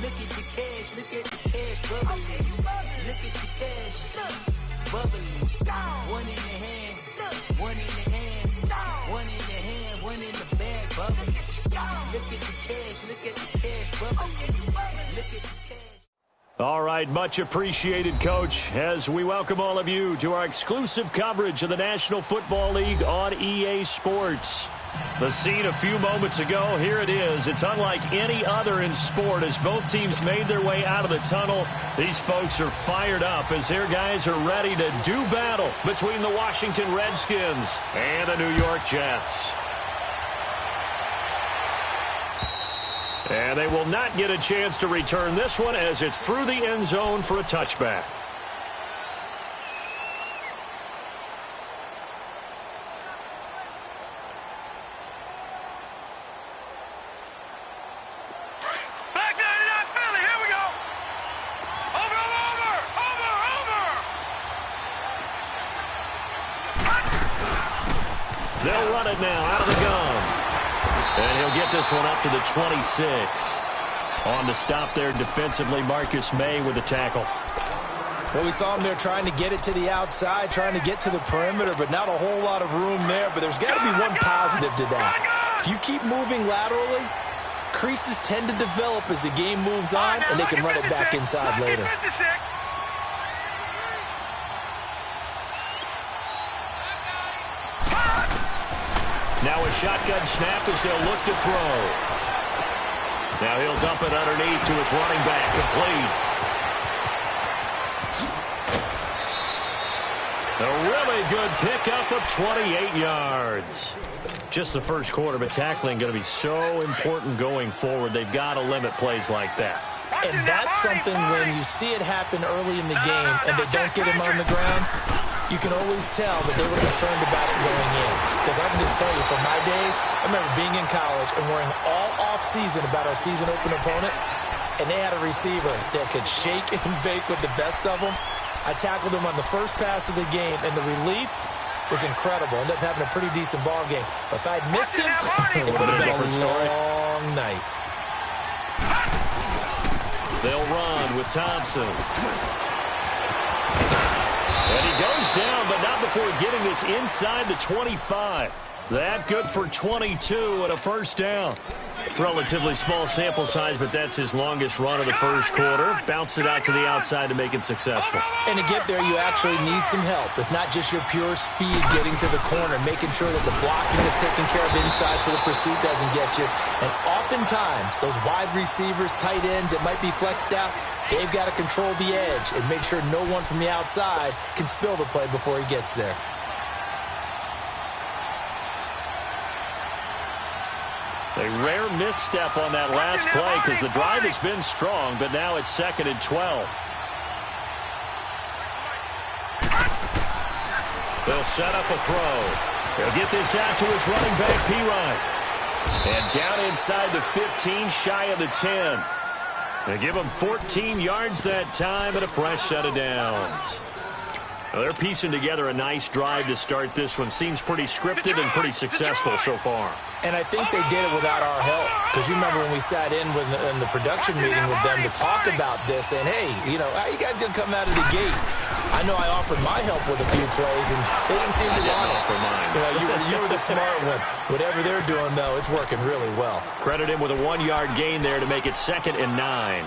Look at the cash, bubbly. Look at the cash, bubbly. One in the hand, one in the hand, one in the hand, one in the bag, bubbly. Look at the cash, bubbly. Look at the cash. All right, much appreciated, Coach, as we welcome all of you to our exclusive coverage of the National Football League on EA Sports. The scene a few moments ago, here it is. It's unlike any other in sport as both teams made their way out of the tunnel. These folks are fired up as their guys are ready to do battle between the Washington Redskins and the New York Jets. And they will not get a chance to return this one as it's through the end zone for a touchback. They'll run it now out of the gun. And he'll get this one up to the 26. On the stop there defensively, Marcus May with the tackle. Well, we saw him there trying to get it to the outside, trying to get to the perimeter, but not a whole lot of room there. But there's got to be one positive to that. If you keep moving laterally, creases tend to develop as the game moves on, and they can run it back inside later. Now a shotgun snap as they'll look to throw. Now he'll dump it underneath to his running back, complete. A really good pickup of 28 yards. Just the first quarter, but tackling going to be so important going forward. They've got to limit plays like that. And that's something when you see it happen early in the game and they don't get him on the ground, you can always tell that they were concerned about it going in. Because I can just tell you, from my days, I remember being in college and worrying all off-season about our season open opponent, and they had a receiver that could shake and bake with the best of them. I tackled him on the first pass of the game, and the relief was incredible. Ended up having a pretty decent ball game. But if I'd missed him, it would have been a long night. They'll run with Thompson. And he goes down, but not before getting this inside the 25. That good for 22 and a first down. Relatively small sample size, but that's his longest run of the first quarter. Bounced it out to the outside to make it successful. And to get there, you actually need some help. It's not just your pure speed getting to the corner, making sure that the blocking is taken care of inside so the pursuit doesn't get you. And oftentimes, those wide receivers, tight ends that might be flexed out, they've got to control the edge and make sure no one from the outside can spill the play before he gets there. A rare misstep on that last play because the drive has been strong, but now it's 2nd and 12. They'll set up a throw. He'll get this out to his running back, Pirine. And down inside the 15, shy of the 10. They give him 14 yards that time and a fresh set of downs. Well, they're piecing together a nice drive to start this one. Seems pretty scripted and pretty successful so far. And I think they did it without our help. Because you remember when we sat in the production meeting with them to talk about this, and hey, you know, how are you guys going to come out of the gate? I know I offered my help with a few plays, and they didn't seem to want it. For mine. Well, you were the smart one. Whatever they're doing, though, it's working really well. Credit him with a 1-yard gain there to make it 2nd and 9.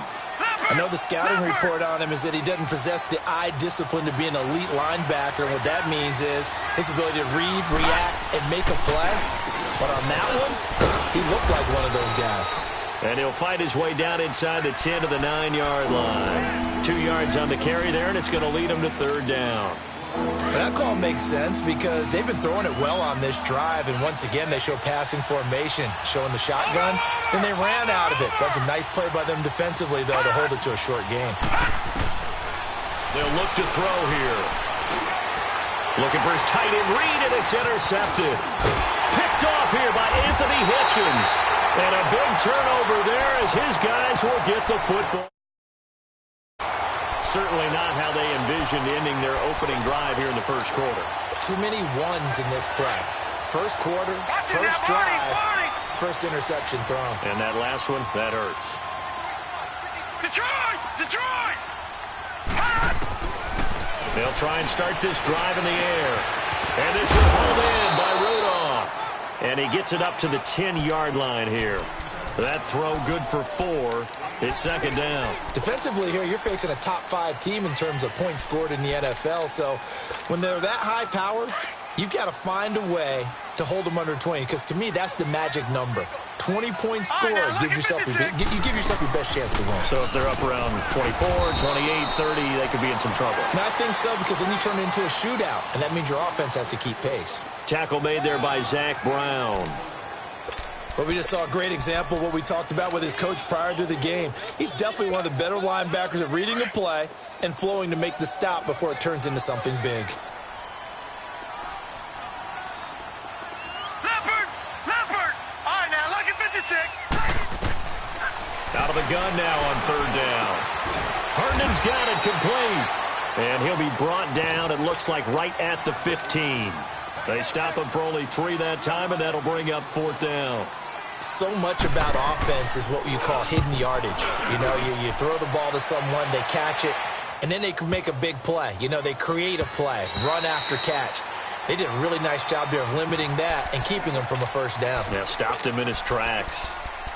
I know the scouting report on him is that he doesn't possess the eye discipline to be an elite linebacker. And what that means is his ability to read, react, and make a play. But on that one, he looked like one of those guys. And he'll fight his way down inside the 10 to the 9-yard line. 2 yards on the carry there, and it's going to lead him to 3rd down. That call makes sense because they've been throwing it well on this drive, and once again they show passing formation, showing the shotgun. Then they ran out of it. That's a nice play by them defensively, though, to hold it to a short game. They'll look to throw here. Looking for his tight end read, and it's intercepted. Picked off here by Anthony Hitchens. And a big turnover there as his guys will get the football. Certainly not how they envisioned ending their opening drive here in the first quarter. Too many ones in this play. First quarter, first drive, first interception thrown. And that last one, that hurts. Detroit! They'll try and start this drive in the air. And this will hold in by Rudolph. And he gets it up to the 10-yard line here. That throw good for 4. It's second down. Defensively here, you're facing a top-5 team in terms of points scored in the NFL. So when they're that high powered, you've got to find a way to hold them under 20. Because to me, that's the magic number. 20 points scored gives yourself you give yourself your best chance to win. So if they're up around 24, 28, 30, they could be in some trouble. And I think so, because then you turn it into a shootout, and that means your offense has to keep pace. Tackle made there by Zach Brown. Well, we just saw a great example of what we talked about with his coach prior to the game. He's definitely one of the better linebackers at reading a play and flowing to make the stop before it turns into something big. Out of the gun now on third down. Herndon's got it complete. And he'll be brought down, it looks like, right at the 15. They stop him for only 3 that time, and that'll bring up fourth down. So much about offense is what you call hidden yardage. You know, you throw the ball to someone, they catch it, and then they can make a big play. You know, they create a play, run after catch. They did a really nice job there of limiting that and keeping him from a first down. Yeah, stopped him in his tracks.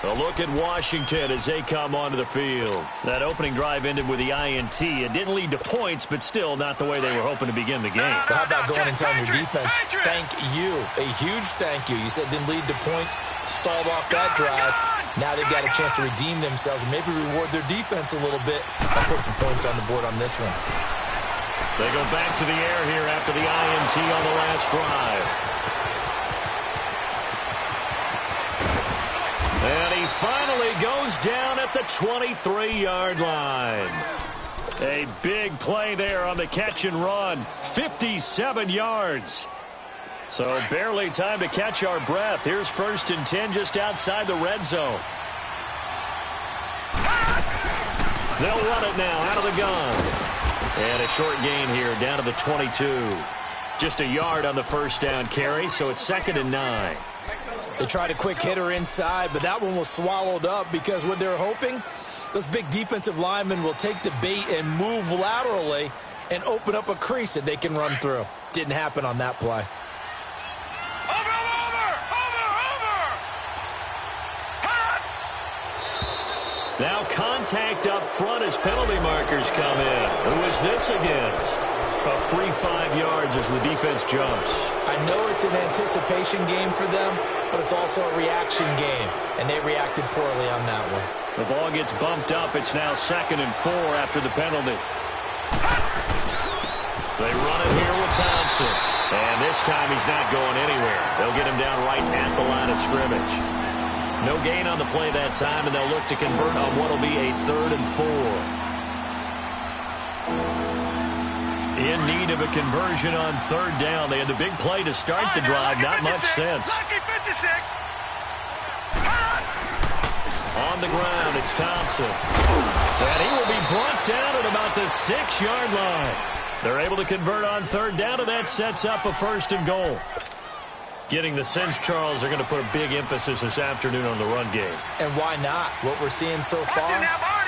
A look at Washington as they come onto the field. That opening drive ended with the INT. It didn't lead to points, but still not the way they were hoping to begin the game. But how about going and telling your defense, thank you, a huge thank you. You said it didn't lead to points, stalled off that drive. Now they've got a chance to redeem themselves and maybe reward their defense a little bit and put some points on the board on this one. They go back to the air here after the INT on the last drive. And he finally goes down at the 23-yard line. A big play there on the catch and run. 57 yards. So barely time to catch our breath. Here's 1st and 10 just outside the red zone. They'll run it now out of the gun. And a short gain here down to the 22. Just a yard on the first down carry, so it's 2nd and 9. They tried a quick hitter inside, but that one was swallowed up because what they're hoping, those big defensive linemen will take the bait and move laterally and open up a crease that they can run through. Didn't happen on that play. Now contact up front as penalty markers come in. Who is this against? A free 5 yards as the defense jumps. I know it's an anticipation game for them, but it's also a reaction game, and they reacted poorly on that one. The ball gets bumped up. It's now 2nd and 4 after the penalty. They run it here with Thompson. And this time he's not going anywhere. They'll get him down right at the line of scrimmage. No gain on the play that time, and they'll look to convert on what will be a 3rd and 4. In need of a conversion on 3rd down. They had the big play to start the drive. Not much sense. On the ground, it's Thompson. And he will be brought down at about the 6-yard line. They're able to convert on 3rd down, and that sets up a 1st and goal. Getting the sense, Charles, they're going to put a big emphasis this afternoon on the run game. And why not? What we're seeing so far,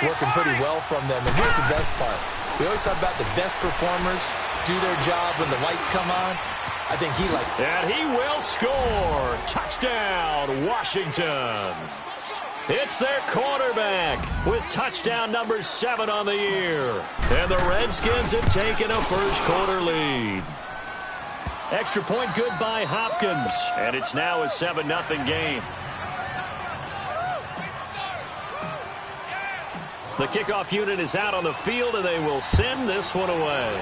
working pretty well from them. And here's the best part. We always talk about the best performers do their job when the lights come on. I think he like it. And he will score. Touchdown, Washington. It's their quarterback with touchdown number 7 on the year. And the Redskins have taken a first-quarter lead. Extra point good by Hopkins. And it's now a 7-0 game. The kickoff unit is out on the field, and they will send this one away.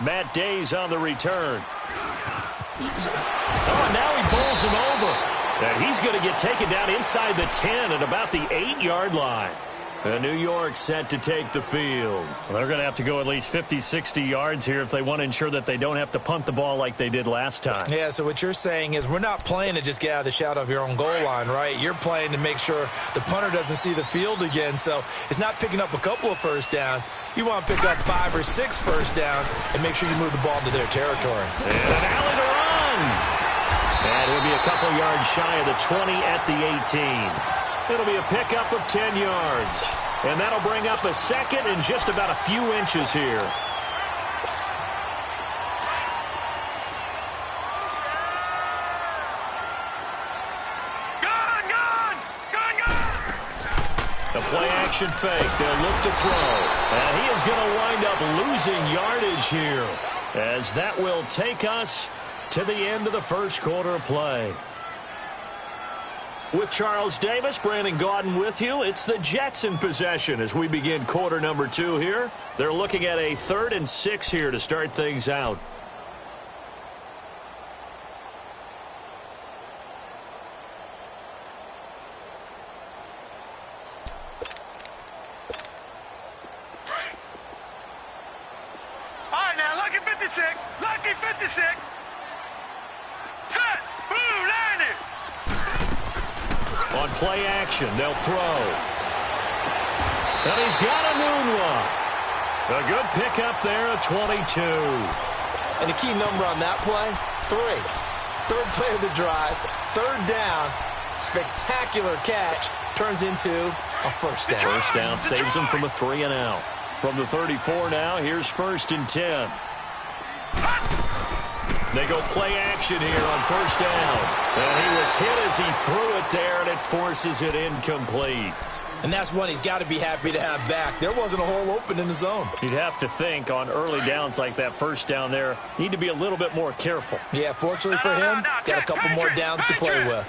Matt Day's on the return. Oh, now he bowls him over. And he's going to get taken down inside the 10 at about the 8-yard line. And New York set to take the field. Well, they're going to have to go at least 50, 60 yards here if they want to ensure that they don't have to punt the ball like they did last time. Yeah, so what you're saying is we're not playing to just get out of the shadow of your own goal line, right? You're playing to make sure the punter doesn't see the field again. So it's not picking up a couple of first downs. You want to pick up 5 or 6 first downs and make sure you move the ball into their territory. And an alley to run. And it'll be a couple yards shy of the 20 at the 18. It'll be a pickup of 10 yards. And that'll bring up a second and just about a few inches here. The play-action fake. They'll look to throw. And he is going to wind up losing yardage here, as that will take us to the end of the first quarter of play. With Charles Davis, Brandon Gaudin with you. It's the Jets in possession as we begin quarter number 2 here. They're looking at a 3rd and 6 here to start things out. Lucky 56. Set. Boom, landed. On play action, they'll throw. And he's got a moonwalk. A good pickup there, a 22. And the key number on that play, 3. Third play of the drive, 3rd down, spectacular catch, turns into a first down. First down saves him from a 3 and out. From the 34 now, here's 1st and 10. They go play action here on 1st down. And he was hit as he threw it there, and it forces it incomplete. And that's one he's got to be happy to have back. There wasn't a hole open in the zone. You'd have to think on early downs like that 1st down there, need to be a little bit more careful. Yeah, fortunately for him, got a couple more downs to play with.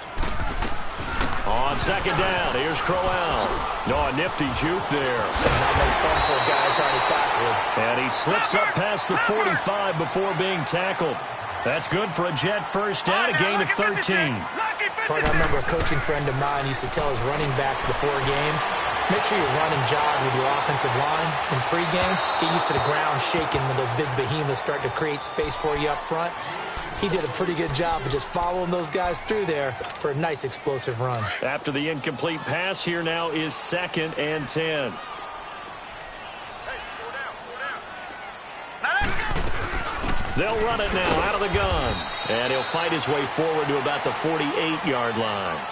On 2nd down, here's Crowell. No, a nifty juke there. Not much fun for a guy trying to tackle him. And he slips up past the 45 before being tackled. That's good for a Jet first down, a gain of 13. I remember a coaching friend of mine used to tell his running backs before games, make sure you run and jog with your offensive line in pregame. Get used to the ground shaking when those big behemoths start to create space for you up front. He did a pretty good job of just following those guys through there for a nice explosive run. After the incomplete pass, here now is 2nd and 10. They'll run it now out of the gun. And he'll fight his way forward to about the 48-yard line.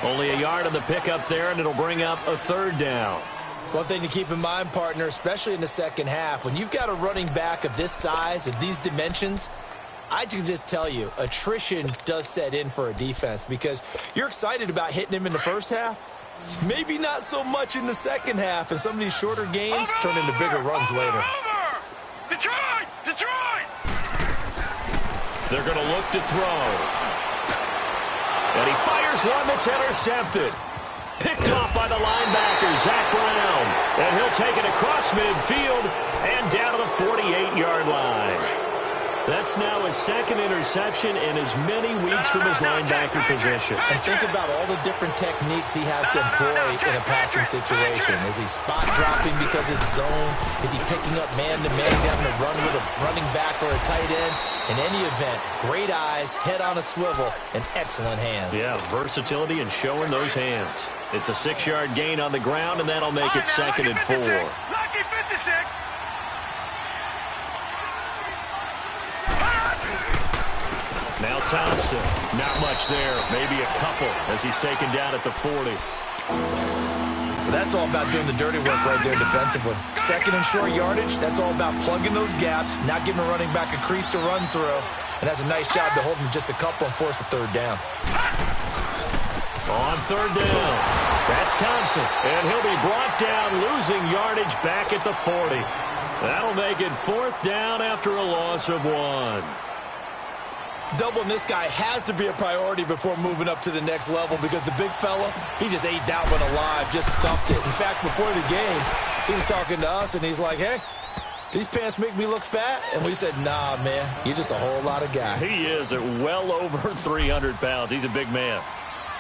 Only a yard on the pickup there, and it'll bring up a 3rd down. One thing to keep in mind, partner, especially in the second half, when you've got a running back of this size, of these dimensions, I can just tell you, attrition does set in for a defense because you're excited about hitting him in the first half. Maybe not so much in the second half, and some of these shorter gains turn into bigger runs later. Detroit! Detroit! They're going to look to throw. And he fires one that's intercepted. Picked off by the linebacker, Zach Brown. And he'll take it across midfield and down to the 48-yard line. That's now his 2nd interception in as many weeks from his linebacker position. And think about all the different techniques he has to employ in a passing situation. Is he spot dropping because it's zone? Is he picking up man-to-man? Is he having to run with a running back or a tight end? In any event, great eyes, head on a swivel, and excellent hands. Yeah, versatility and showing those hands. It's a 6-yard gain on the ground, and that'll make it 2nd and 4. Lucky 56. Now Thompson, not much there, maybe a couple as he's taken down at the 40. That's all about doing the dirty work right there defensively. 2nd and short yardage, that's all about plugging those gaps, not giving a running back a crease to run through, and that's a nice job to hold him just a couple and force a 3rd down. On 3rd down, that's Thompson, and he'll be brought down, losing yardage back at the 40. That'll make it 4th down after a loss of 1. Doubling this guy has to be a priority before moving up to the next level because the big fella, he just ate that one alive, just stuffed it. In fact, before the game, he was talking to us, and he's like, hey, these pants make me look fat? And we said, nah, man, you're just a whole lot of guy. He is at well over 300 pounds. He's a big man.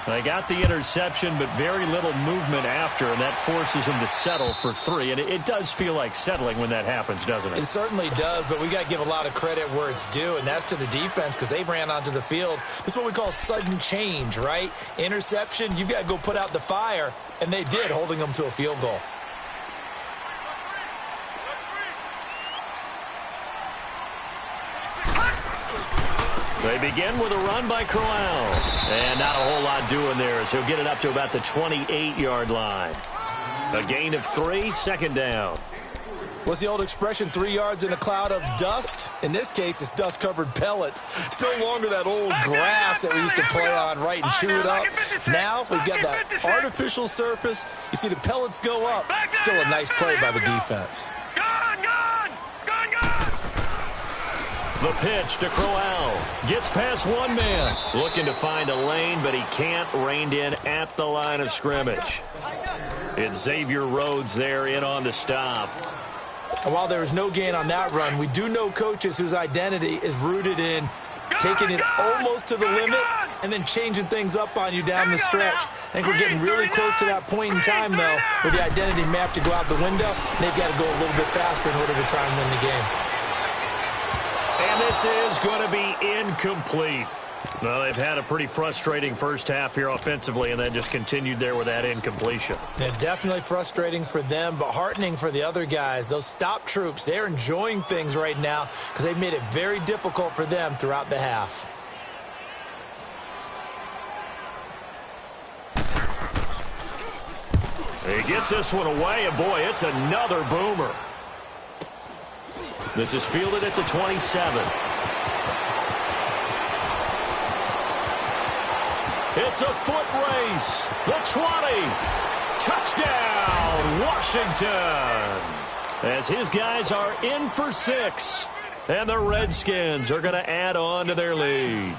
They got the interception, but very little movement after, and that forces him to settle for 3. And it does feel like settling when that happens, doesn't it? It certainly does, but we got to give a lot of credit where it's due, and that's to the defense because they ran onto the field. This is what we call sudden change, right? Interception, you've got to go put out the fire, and they did, holding them to a field goal. They begin with a run by Crowell. And not a whole lot doing there as he'll get it up to about the 28-yard line. A gain of 3, second down. What's the old expression, 3 yards in a cloud of dust? In this case, it's dust-covered pellets. It's no longer that old grass that we used to play on, right, and chew it up. Now we've got that artificial surface. You see the pellets go up. Still a nice play by the defense. The pitch to Crowell. Gets past one man. Looking to find a lane, but he can't. Reined in at the line of scrimmage. It's Xavier Rhodes there in on the stop. And while there is no gain on that run, we do know coaches whose identity is rooted in taking it almost to the limit and then changing things up on you down the stretch. I think we're getting really close to that point in time, though, where the identity map to go out the window, and they've got to go a little bit faster in order to try and win the game. And this is going to be incomplete. Well, they've had a pretty frustrating first half here offensively, and then just continued there with that incompletion. Yeah, definitely frustrating for them, but heartening for the other guys. Those stop troops, they're enjoying things right now because they've made it very difficult for them throughout the half. He gets this one away, and boy, it's another boomer. This is fielded at the 27. It's a foot race. The 20. Touchdown, Washington. As his guys are in for 6. And the Redskins are going to add on to their lead.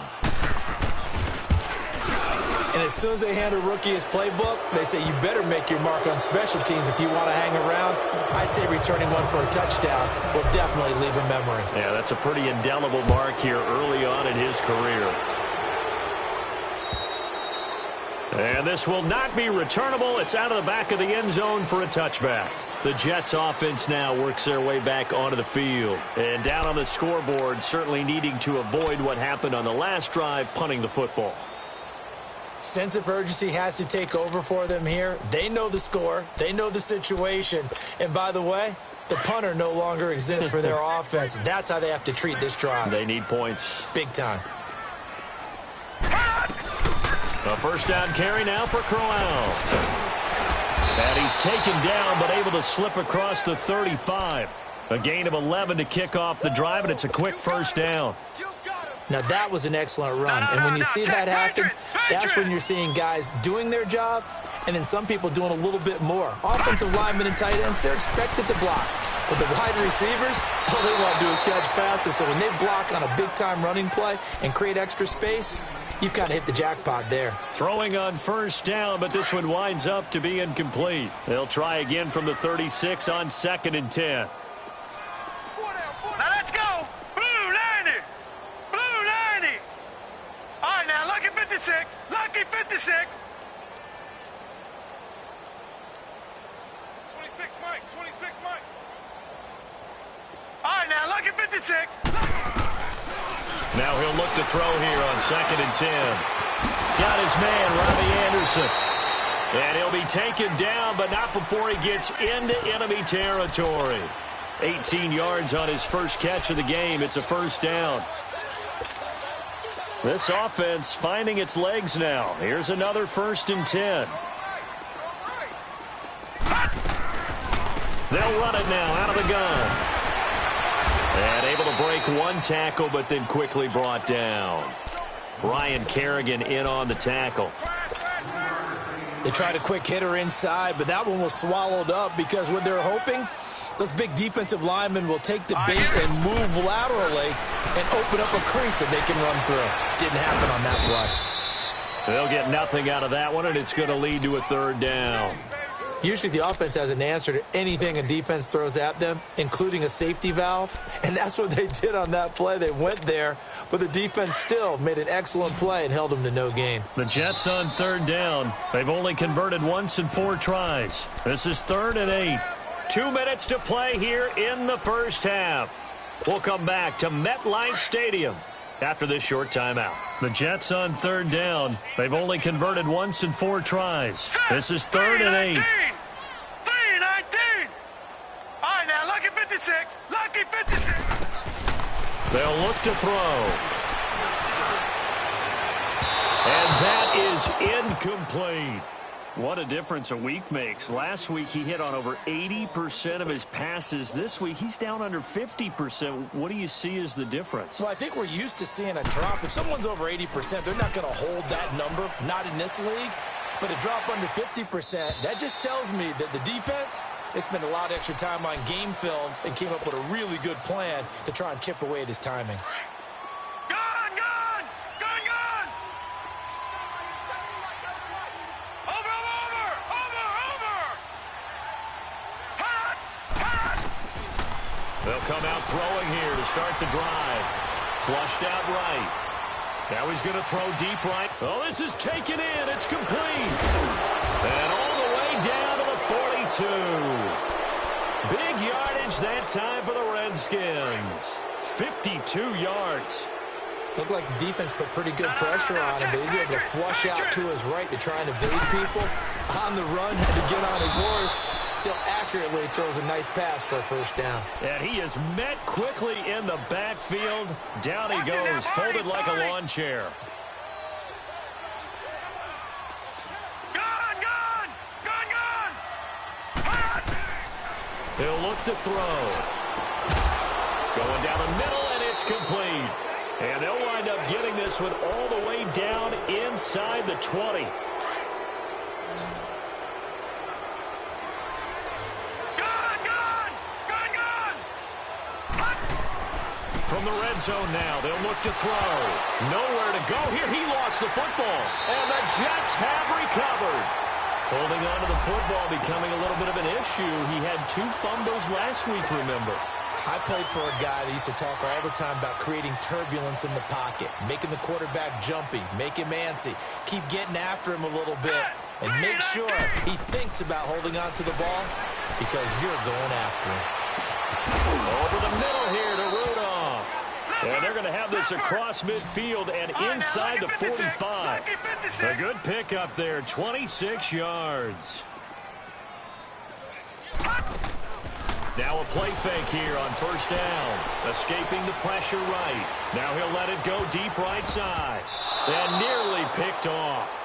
And as soon as they hand a rookie his playbook, they say you better make your mark on special teams if you want to hang around. I'd say returning one for a touchdown will definitely leave a memory. Yeah, that's a pretty indelible mark here early on in his career. And this will not be returnable. It's out of the back of the end zone for a touchback. The Jets offense now works their way back onto the field. And down on the scoreboard, certainly needing to avoid what happened on the last drive, punting the football. Sense of urgency has to take over for them here. They know the score. They know the situation. And by the way, the punter no longer exists for their offense. That's how they have to treat this drive. They need points. Big time. A first down carry now for Crowell. And he's taken down but able to slip across the 35. A gain of 11 to kick off the drive, and it's a quick first down. Now, that was an excellent run. And when you see that happen, that's when you're seeing guys doing their job and then some people doing a little bit more. Offensive linemen and tight ends, they're expected to block. But the wide receivers, all they want to do is catch passes. So when they block on a big-time running play and create extra space, you've kind of hit the jackpot there. Throwing on first down, but this one winds up to be incomplete. They'll try again from the 36 on 2nd and 10. Now let's go. Blue 90. Blue 90. All right, now, lucky 56. Lucky 56. 26, Mike. 26, Mike. All right, now, lucky 56. Now he'll look to throw here on 2nd and 10. Got his man, Robbie Anderson. And he'll be taken down, but not before he gets into enemy territory. 18 yards on his first catch of the game. It's a first down. This offense finding its legs now. Here's another 1st and 10. They'll run it now out of the gun. And able to break one tackle, but then quickly brought down. Ryan Kerrigan in on the tackle. They tried a quick hitter inside, but that one was swallowed up because what they're hoping, those big defensive linemen will take the bait and move laterally and open up a crease that they can run through. Didn't happen on that play. They'll get nothing out of that one, and it's going to lead to a 3rd down. Usually the offense has an answer to anything a defense throws at them, including a safety valve. And that's what they did on that play. They went there, but the defense still made an excellent play and held them to no gain. The Jets on 3rd down. They've only converted once in 4 tries. This is 3rd and 8. 2 minutes to play here in the first half. We'll come back to MetLife Stadium after this short timeout. The Jets on 3rd down. They've only converted once in 4 tries. This is 3rd and 8. 3-19. All right, now, lucky 56. Lucky 56. They'll look to throw. And that is incomplete. What a difference a week makes. Last week he hit on over 80% of his passes. This week he's down under 50%. What do you see as the difference? Well, I think we're used to seeing a drop. If someone's over 80%, they're not going to hold that number, not in this league. But a drop under 50%, that just tells me that the defense, they spent a lot of extra time on game films and came up with a really good plan to try and chip away at his timing. They'll come out throwing here to start the drive. Flushed out right. Now he's going to throw deep right. Oh, this is taken in. It's complete. And all the way down to the 42. Big yardage that time for the Redskins. 52 yards. Looked like the defense put pretty good pressure on him, but he's able to flush out to his right to try and evade people. On the run, had to get on his horse. Still accurately throws a nice pass for a first down. And he is met quickly in the backfield. Down he goes, folded like a lawn chair. He'll look to throw. Going down the middle, and it's complete. And they'll wind up getting this one all the way down inside the 20. From the red zone now, they'll look to throw. Nowhere to go here. He lost the football. And the Jets have recovered. Holding on to the football becoming a little bit of an issue. He had 2 fumbles last week, remember. I played for a guy that used to talk all the time about creating turbulence in the pocket, making the quarterback jumpy, make him antsy, keep getting after him a little bit, and make sure he thinks about holding on to the ball because you're going after him. Over the middle here to Rudolph. And they're going to have this across midfield and inside the 45. A good pickup there, 26 yards. Now a play fake here on first down. Escaping the pressure right. Now he'll let it go deep right side. And nearly picked off.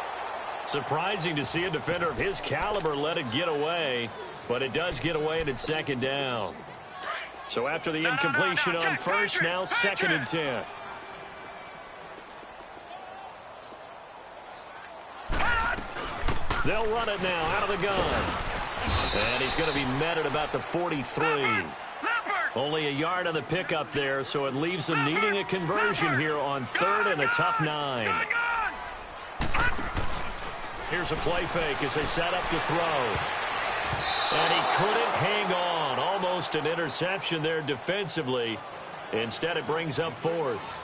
Surprising to see a defender of his caliber let it get away. But it does get away and it's second down. So after the incompletion on first, now 2nd and 10. They'll run it now out of the gun. And he's going to be met at about the 43. Only a yard on the pickup there, so it leaves them needing a conversion here on 3rd and a tough 9. Here's a play fake as they set up to throw. And he couldn't hang on. Almost an interception there defensively. Instead, it brings up 4th.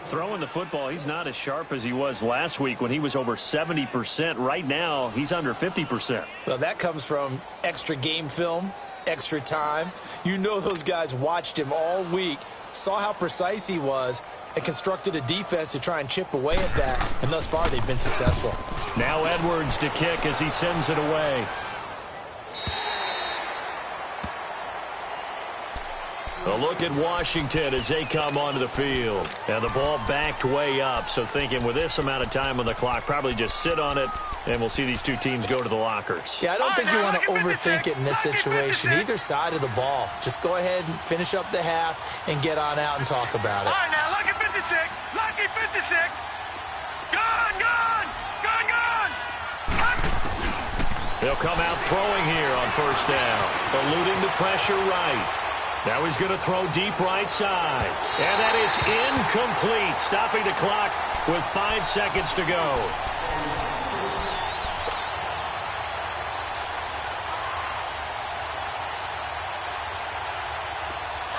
Throwing the football, he's not as sharp as he was last week when he was over 70%. Right now, he's under 50%. Well, that comes from extra game film, extra time. You know those guys watched him all week, saw how precise he was, and constructed a defense to try and chip away at that. And thus far, they've been successful. Now Edwards to kick as he sends it away. A look at Washington as they come onto the field. And the ball backed way up, so thinking with this amount of time on the clock, probably just sit on it, and we'll see these 2 teams go to the lockers. Yeah, I don't think you want to overthink it in this situation. Either side of the ball. Just go ahead and finish up the half and get on out and talk about it. All right, now, lucky 56. Lucky 56. Gone, gone, gone, gone. They'll come out throwing here on first down. Eluding the pressure right. Now he's going to throw deep right side. And that is incomplete. Stopping the clock with 5 seconds to go.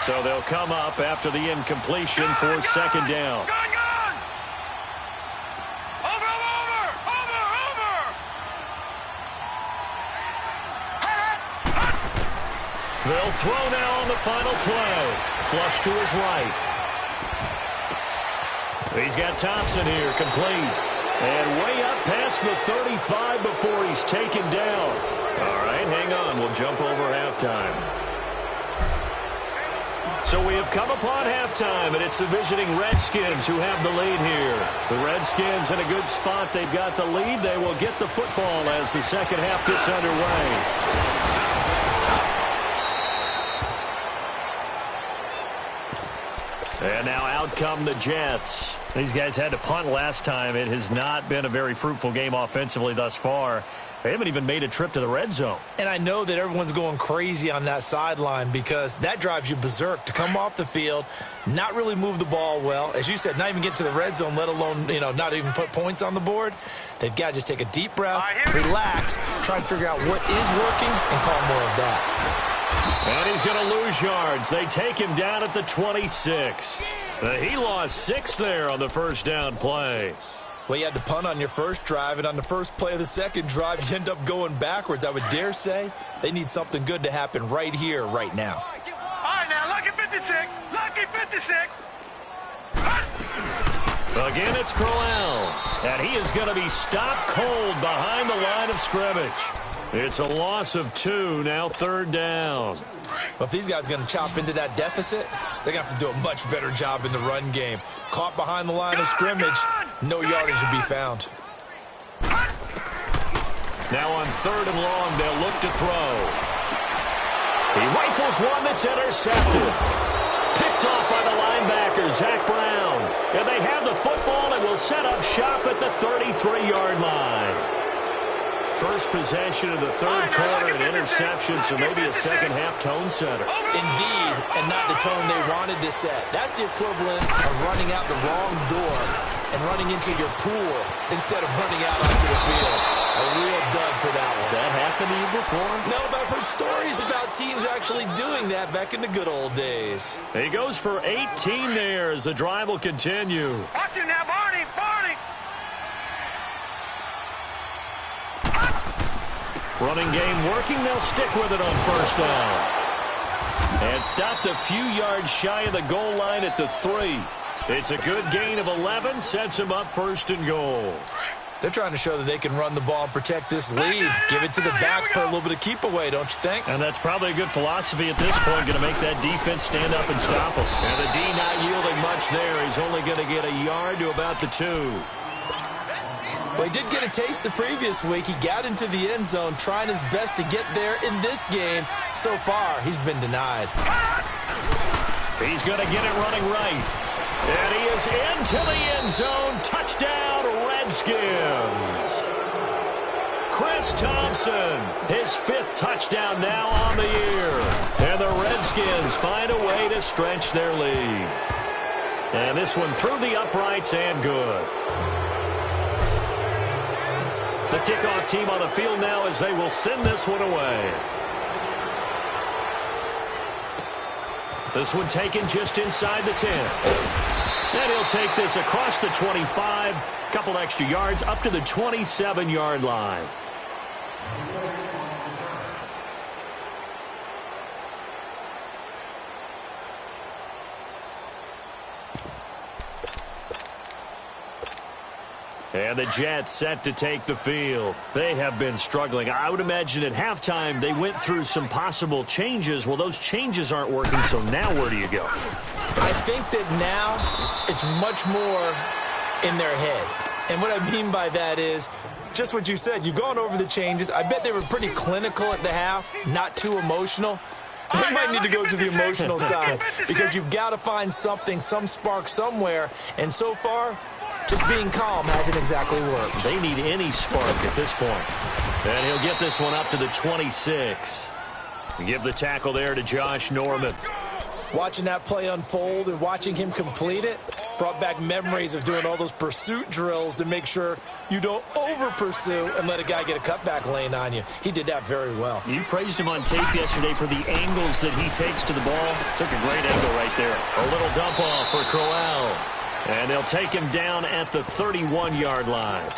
So they'll come up after the incompletion for 2nd down. They'll throw now on the final play. Flush to his right. He's got Thompson here, complete. And way up past the 35 before he's taken down. All right, hang on. We'll jump over halftime. So we have come upon halftime, and it's the visiting Redskins who have the lead here. The Redskins in a good spot. They've got the lead. They will get the football as the second half gets underway. And now out come the Jets. These guys had to punt last time. It has not been a very fruitful game offensively thus far. They haven't even made a trip to the red zone. And I know that everyone's going crazy on that sideline because that drives you berserk to come off the field, not really move the ball well. As you said, not even get to the red zone, let alone, not even put points on the board. They've got to just take a deep breath, relax, try and figure out what is working, and call more of that. And he's going to lose yards. They take him down at the 26. He lost 6 there on the first down play. Well, you had to punt on your first drive, and on the first play of the second drive, you end up going backwards. I would dare say they need something good to happen right here, right now. All right, now, lucky 56. Lucky 56. Again, it's Crowell. And he is going to be stopped cold behind the line of scrimmage. It's a loss of 2, now third down. Well, if these guys are going to chop into that deficit, they're going to have to do a much better job in the run game. Caught behind the line of scrimmage, no yardage to be found. Now on third and long, they'll look to throw. He rifles one that's intercepted. Picked off by the linebacker, Zach Brown. And they have the football and will set up shop at the 33-yard line. First possession of the third quarter, an interception, so maybe a second-half tone setter. Indeed, and not the tone they wanted to set. That's the equivalent of running out the wrong door and running into your pool instead of running out onto the field. A real dud for that one. Has that happened to you before? No, but I've heard stories about teams actually doing that back in the good old days. He goes for 18 there as the drive will continue. Watch him now, Barney, Barney. Running game working. They'll stick with it on first down. And stopped a few yards shy of the goal line at the 3. It's a good gain of 11. Sets him up first and goal. They're trying to show that they can run the ball and protect this lead. Give it to the backs, put a little bit of keep away, don't you think? And that's probably a good philosophy at this point. Going to make that defense stand up and stop him. And the D not yielding much there. He's only going to get a yard to about the 2. Well, he did get a taste the previous week. He got into the end zone, trying his best to get there in this game. So far, he's been denied. He's going to get it running right. And he is into the end zone. Touchdown, Redskins. Chris Thompson, his 5th touchdown now on the year. And the Redskins find a way to stretch their lead. And this one through the uprights and good. The kickoff team on the field now as they will send this one away. This one taken just inside the 10. And he'll take this across the 25. Couple extra yards up to the 27-yard line. And the Jets set to take the field. They have been struggling. I would imagine at halftime they went through some possible changes. Well, those changes aren't working, so now where do you go? I think that now it's much more in their head. And what I mean by that is just what you said. You've gone over the changes. I bet they were pretty clinical at the half, not too emotional. They might need to go to the emotional side because you've got to find something, some spark somewhere. And so far, just being calm hasn't exactly worked. They need any spark at this point. And he'll get this one up to the 26. Give the tackle there to Josh Norman. Watching that play unfold and watching him complete it brought back memories of doing all those pursuit drills to make sure you don't over-pursue and let a guy get a cutback lane on you. He did that very well. You praised him on tape yesterday for the angles that he takes to the ball. Took a great angle right there. A little dump off for Crowell. And they'll take him down at the 31-yard line.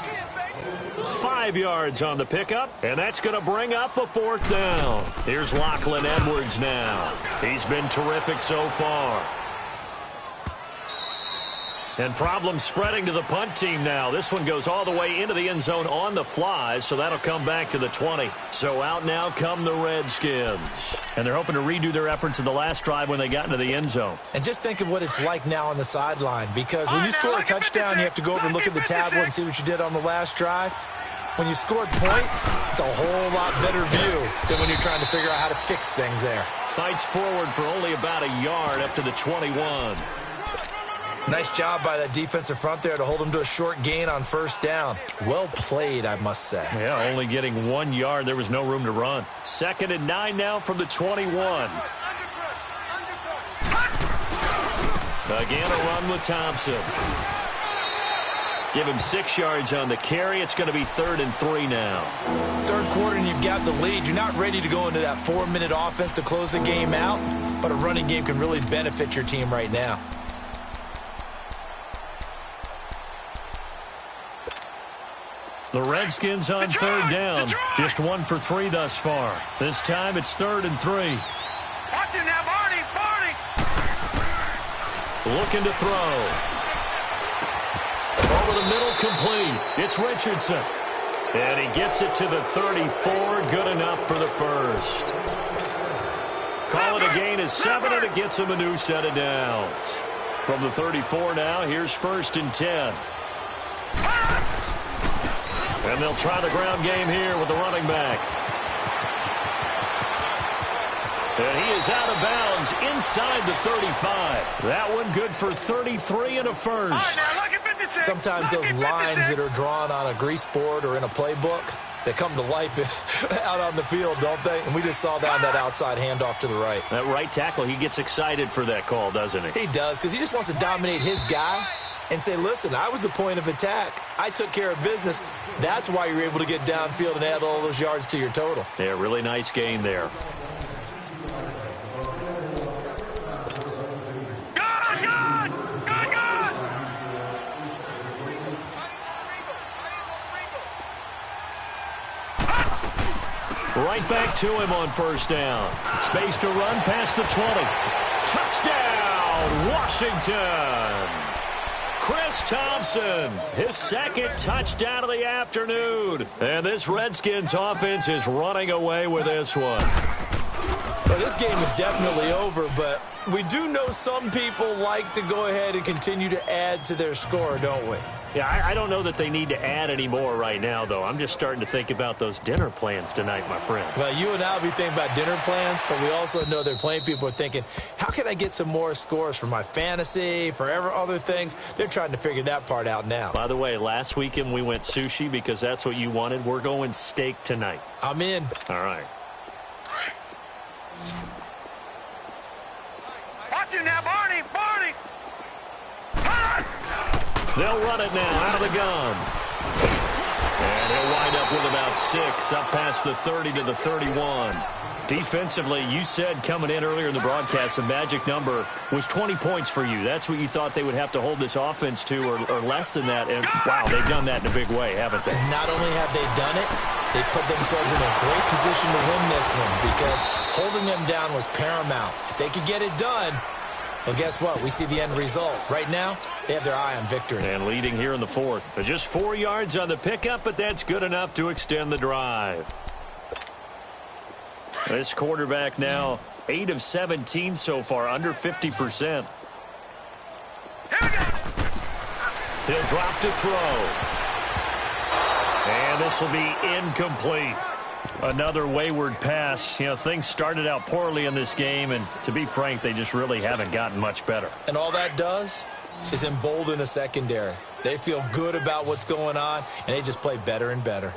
5 yards on the pickup, and that's going to bring up a 4th down. Here's Lachlan Edwards now. He's been terrific so far. And problems spreading to the punt team now. This one goes all the way into the end zone on the fly, so that'll come back to the 20. So out now come the Redskins. And they're hoping to redo their efforts in the last drive when they got into the end zone. And just think of what it's like now on the sideline, because when you score a touchdown, you have to go over and look at the tablet and see what you did on the last drive. When you scored points, it's a whole lot better view than when you're trying to figure out how to fix things there. Fights forward for only about a yard up to the 21. Nice job by that defensive front there to hold them to a short gain on first down. Well played, I must say. Yeah, only getting 1 yard. There was no room to run. 2nd and 9 now from the 21. Again, a run with Thompson. Give him 6 yards on the carry. It's going to be 3rd and 3 now. Third quarter and you've got the lead. You're not ready to go into that 4-minute offense to close the game out, but a running game can really benefit your team right now. The Redskins on 3rd down. Just 1 for 3 thus far. This time it's 3rd and 3. Watch it now, Barney. Looking to throw. Over the middle, complete. It's Richardson. And he gets it to the 34. Good enough for the first. Call it a gain of 7, and it gets him a new set of downs. From the 34 now, here's 1st and 10. And they'll try the ground game here with the running back. And he is out of bounds inside the 35. That one good for 33 and a first. Sometimes those lines that are drawn on a grease board or in a playbook, they come to life out on the field, don't they? And we just saw that on that outside handoff to the right. That right tackle, he gets excited for that call, doesn't he? He does, because he just wants to dominate his guy and say, listen, I was the point of attack. I took care of business. That's why you're able to get downfield and add all those yards to your total. Yeah, really nice gain there. Right back to him on 1st down. Space to run past the 20. Touchdown, Washington. Chris Thompson, his 2nd touchdown of the afternoon. And this Redskins offense is running away with this one. Well, this game is definitely over, but we do know some people like to go ahead and continue to add to their score, don't we? Yeah, I don't know that they need to add any more right now, though. I'm just starting to think about those dinner plans tonight, my friend. Well, you and I will be thinking about dinner plans, but we also know there are plenty of people are thinking, how can I get some more scores for my fantasy, for other things? They're trying to figure that part out now. By the way, last weekend we went sushi because that's what you wanted. We're going steak tonight. I'm in. All right. Watch it now, Barney. They'll run it now out of the gun. And he'll wind up with about 6 up past the 30 to the 31. Defensively, you said coming in earlier in the broadcast, the magic number was 20 points for you. That's what you thought they would have to hold this offense to or less than that. And, wow, they've done that in a big way, haven't they? And not only have they done it, they put themselves in a great position to win this one because holding them down was paramount. If they could get it done, well, guess what? We see the end result. Right now, they have their eye on victory. And leading here in the 4th. Just 4 yards on the pickup, but that's good enough to extend the drive. This quarterback now 8 of 17 so far, under 50%. He'll drop to throw. And this will be incomplete. Another wayward pass. You know, things started out poorly in this game, and to be frank, they just really haven't gotten much better. And all that does is embolden a secondary. They feel good about what's going on, and they just play better and better.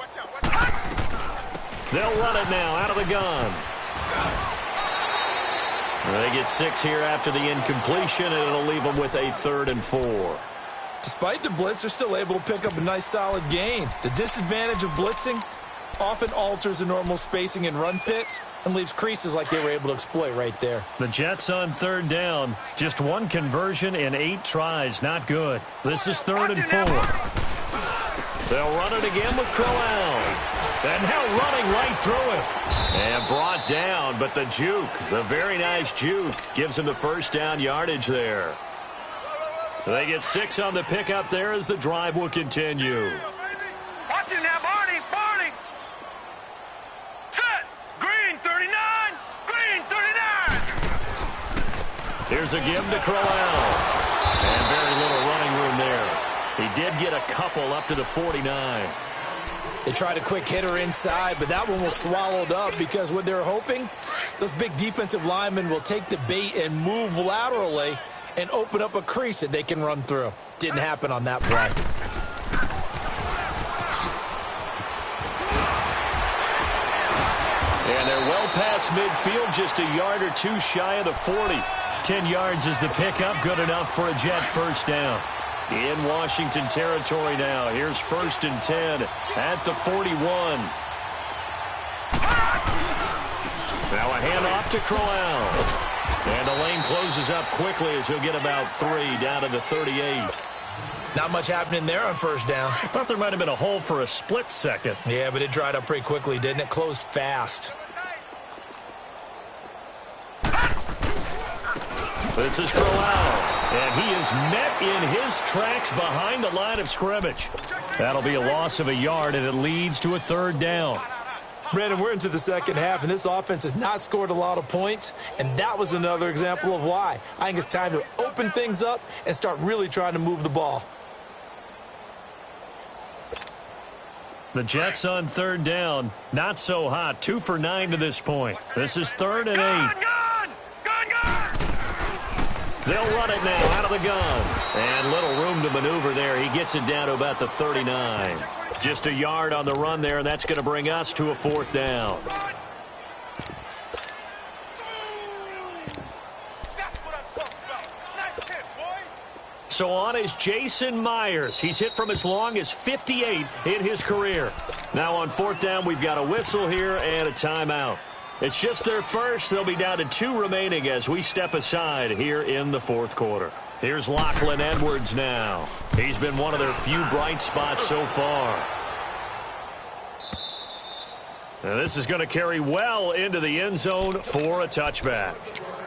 They'll run it now out of the gun. They get 6 here after the incompletion, and it'll leave them with a 3rd and 4. Despite the blitz, they're still able to pick up a nice solid gain. The disadvantage of blitzing often alters the normal spacing and run fits and leaves creases like they were able to exploit right there. The Jets on 3rd down. Just 1 conversion in 8 tries. Not good. This is 3rd and 4. They'll run it again with Crowell. And now running right through it. And brought down, but the juke, the very nice juke, gives him the first down yardage there. They get 6 on the pickup there as the drive will continue. Watch it now, Barney. Set. Green 39. Green 39. Here's a give to Crowell. And very little running room there. He did get a couple up to the 49. They tried a quick hitter inside, but that one was swallowed up because what they're hoping, those big defensive linemen will take the bait and move laterally and open up a crease that they can run through. Didn't happen on that play. And they're well past midfield, just a yard or two shy of the 40. 10 yards is the pickup, good enough for a Jet first down. In Washington territory now. Here's 1st and 10 at the 41. Now a handoff to Crowell. And the lane closes up quickly as he'll get about 3 down to the 38. Not much happening there on first down. I thought there might have been a hole for a split second. Yeah, but it dried up pretty quickly, didn't it? Closed fast. This is Crowell. And he is met in his tracks behind the line of scrimmage. That'll be a loss of a yard, and it leads to a 3rd down. Brandon, we're into the second half, and this offense has not scored a lot of points, and that was another example of why. I think it's time to open things up and start really trying to move the ball. The Jets on 3rd down. Not so hot. 2 for 9 to this point. This is 3rd and 8. They'll run it now out of the gun. And little room to maneuver there. He gets it down to about the 39. Just a yard on the run there, and that's going to bring us to a 4th down. So on is Jason Myers. He's hit from as long as 58 in his career. Now on 4th down, we've got a whistle here and a timeout. It's just their first. They'll be down to 2 remaining as we step aside here in the 4th quarter. Here's Lachlan Edwards now. He's been one of their few bright spots so far. And this is going to carry well into the end zone for a touchback.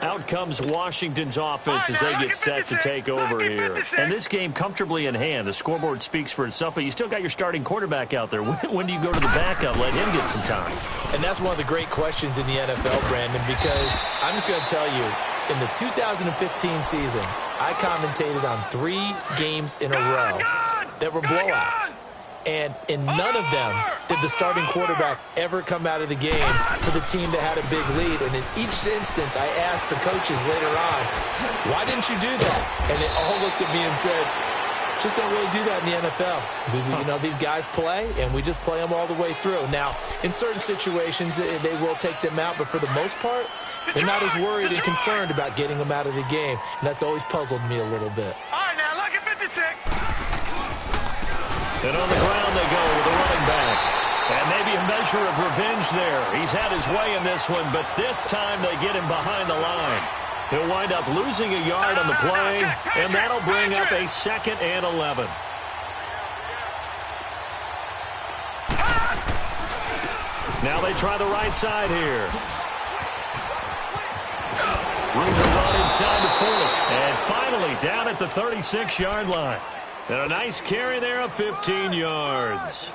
Out comes Washington's offense as they get set to take over here. And this game comfortably in hand. The scoreboard speaks for itself, but you still got your starting quarterback out there. When do you go to the backup, let him get some time? And that's one of the great questions in the NFL, Brandon, because I'm just going to tell you, in the 2015 season, I commentated on 3 games in a row that were blowouts. And in none of them did the starting quarterback ever come out of the game for the team that had a big lead. And in each instance, I asked the coaches later on, why didn't you do that? And they all looked at me and said, just don't really do that in the NFL. You know, these guys play, and we just play them all the way through. Now, in certain situations, they will take them out, but for the most part, they're not as worried and concerned about getting them out of the game. And that's always puzzled me a little bit. All right, now, look at 56. And on the ground they go with the running back. And maybe a measure of revenge there. He's had his way in this one, but this time they get him behind the line. He'll wind up losing a yard on the play, and that'll bring up a 2nd and 11. Now they try the right side here. Room to run inside the 4. And finally down at the 36-yard line. And a nice carry there of 15 yards.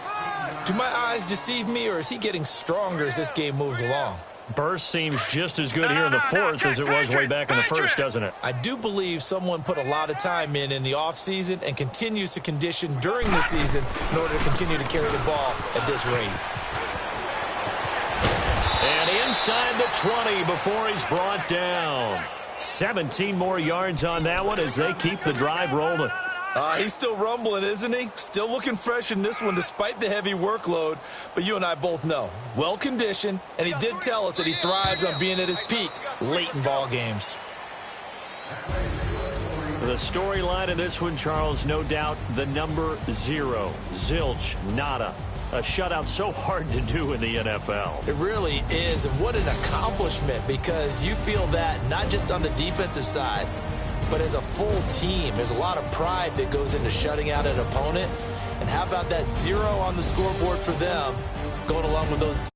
Do my eyes deceive me, or is he getting stronger as this game moves along? Burst seems just as good here in the 4th as it was way back in the 1st, doesn't it? I do believe someone put a lot of time in the offseason and continues to condition during the season in order to continue to carry the ball at this rate. And inside the 20 before he's brought down. 17 more yards on that one as they keep the drive rolling. He's still rumbling, isn't he? Still looking fresh in this one despite the heavy workload. But you and I both know, well-conditioned, and he did tell us that he thrives on being at his peak late in ball games. The storyline in this one, Charles, no doubt the number 0. Zilch, nada. A shutout so hard to do in the NFL. It really is, and what an accomplishment, because you feel that not just on the defensive side, but as a full team. There's a lot of pride that goes into shutting out an opponent. And how about that 0 on the scoreboard for them, going along with those